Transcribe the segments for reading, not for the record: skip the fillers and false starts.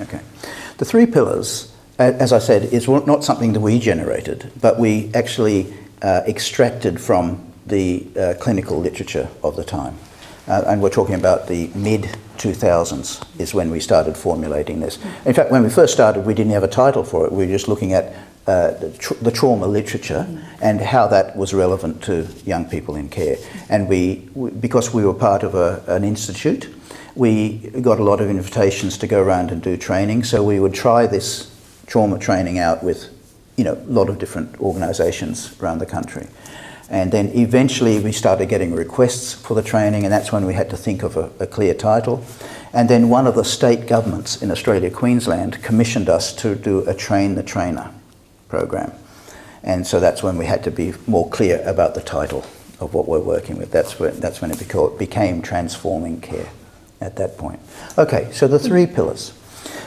Okay. The three pillars, as I said, is not something that we generated, but we actually extracted from the clinical literature of the time. And we're talking about the mid-2000s is when we started formulating this. In fact, when we first started, we didn't have a title for it. We were just looking at the trauma literature and how that was relevant to young people in care. And because we were part of an institute, we got a lot of invitations to go around and do training. So we would try this trauma training out with, a lot of different organisations around the country. And then eventually we started getting requests for the training, and that's when we had to think of a clear title. And then one of the state governments in Australia, Queensland, commissioned us to do a Train the Trainer program. And so that's when we had to be more clear about the title of what we're working with. That's when it became Transforming Care at that point. Okay, so the three pillars.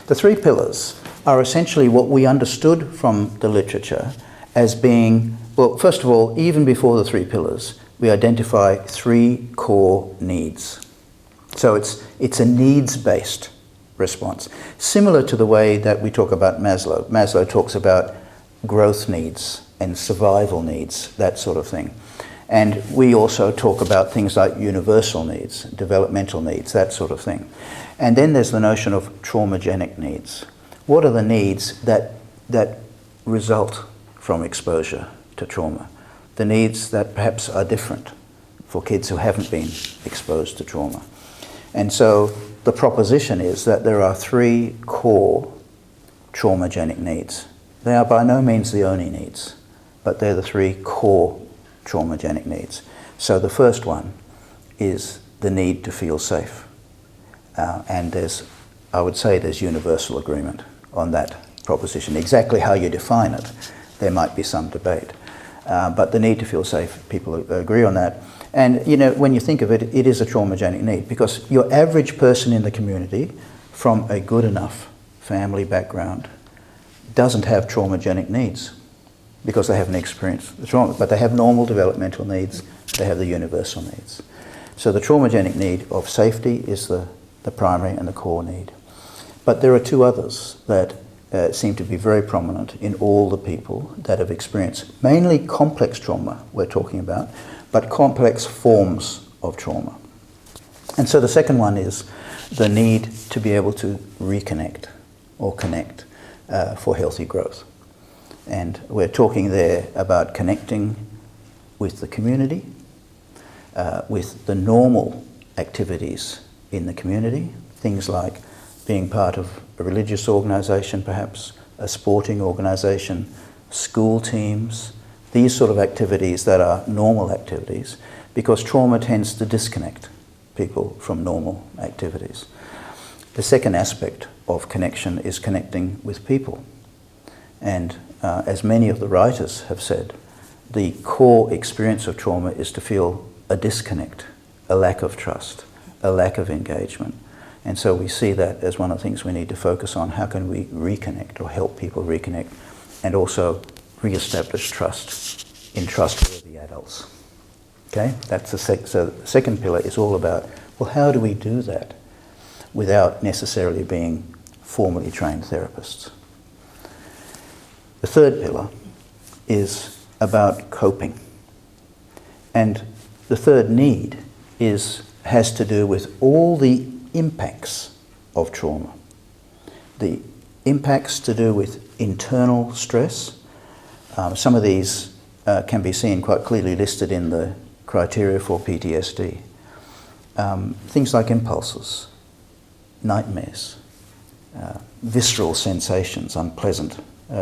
The three pillars are essentially what we understood from the literature as being, well, first of all, even before the three pillars, we identify three core needs. So it's a needs-based response, similar to the way that we talk about Maslow. Maslow talks about growth needs and survival needs, that sort of thing. And we also talk about things like universal needs, developmental needs, that sort of thing. And then there's the notion of traumagenic needs. What are the needs that result from exposure to trauma? The needs that perhaps are different for kids who haven't been exposed to trauma. And so the proposition is that there are three core traumagenic needs. They are by no means the only needs, but they're the three core traumagenic needs. So the first one is the need to feel safe. And I would say there's universal agreement on that proposition. Exactly how you define it, there might be some debate. But the need to feel safe, people agree on that. And when you think of it, it is a traumagenic need, because your average person in the community from a good enough family background doesn't have traumagenic needs because they haven't experienced the trauma, but they have normal developmental needs, they have the universal needs. So the traumagenic need of safety is the primary and the core need. But there are two others that seem to be very prominent in all the people that have experienced mainly complex trauma we're talking about, but complex forms of trauma. And so the second one is the need to be able to reconnect or connect for healthy growth. And we're talking there about connecting with the community, with the normal activities in the community, things like being part of a religious organisation perhaps, a sporting organisation, school teams, these sort of activities that are normal activities, because trauma tends to disconnect people from normal activities. The second aspect of connection is connecting with people. And as many of the writers have said, the core experience of trauma is to feel a disconnect, a lack of trust, a lack of engagement. And so we see that as one of the things we need to focus on. How can we reconnect or help people reconnect and also re-establish trust in trustworthy adults? Okay, that's so the second pillar is all about, well, how do we do that without necessarily being formally trained therapists? The third pillar is about coping. And the third need has to do with all the impacts of trauma. The impacts to do with internal stress. Some of these can be seen quite clearly listed in the criteria for PTSD. Things like impulses, nightmares, visceral sensations, unpleasant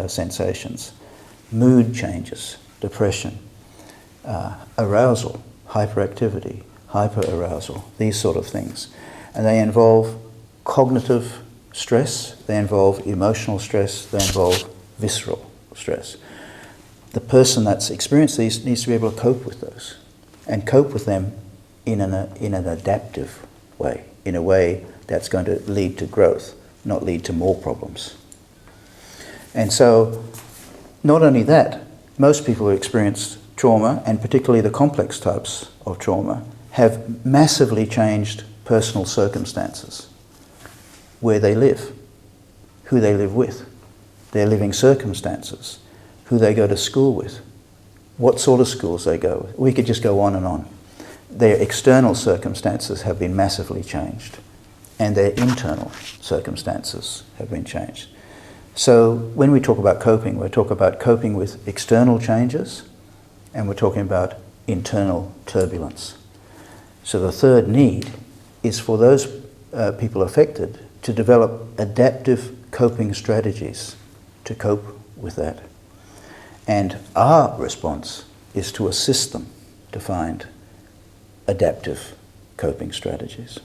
sensations, mood changes, depression, arousal, hyperactivity, hyperarousal, these sort of things. And they involve cognitive stress, they involve emotional stress, they involve visceral stress. The person that's experienced these needs to be able to cope with those, and cope with them in an adaptive way, in a way that's going to lead to growth, not lead to more problems. And so, not only that, most people who experience trauma, and particularly the complex types of trauma, have massively changed personal circumstances, where they live, who they live with, their living circumstances, who they go to school with, what sort of schools they go with. We could just go on and on. Their external circumstances have been massively changed, and their internal circumstances have been changed. So when we talk about coping, we're talking about coping with external changes, and we're talking about internal turbulence. So the third need is for those people affected to develop adaptive coping strategies to cope with that. And our response is to assist them to find adaptive coping strategies.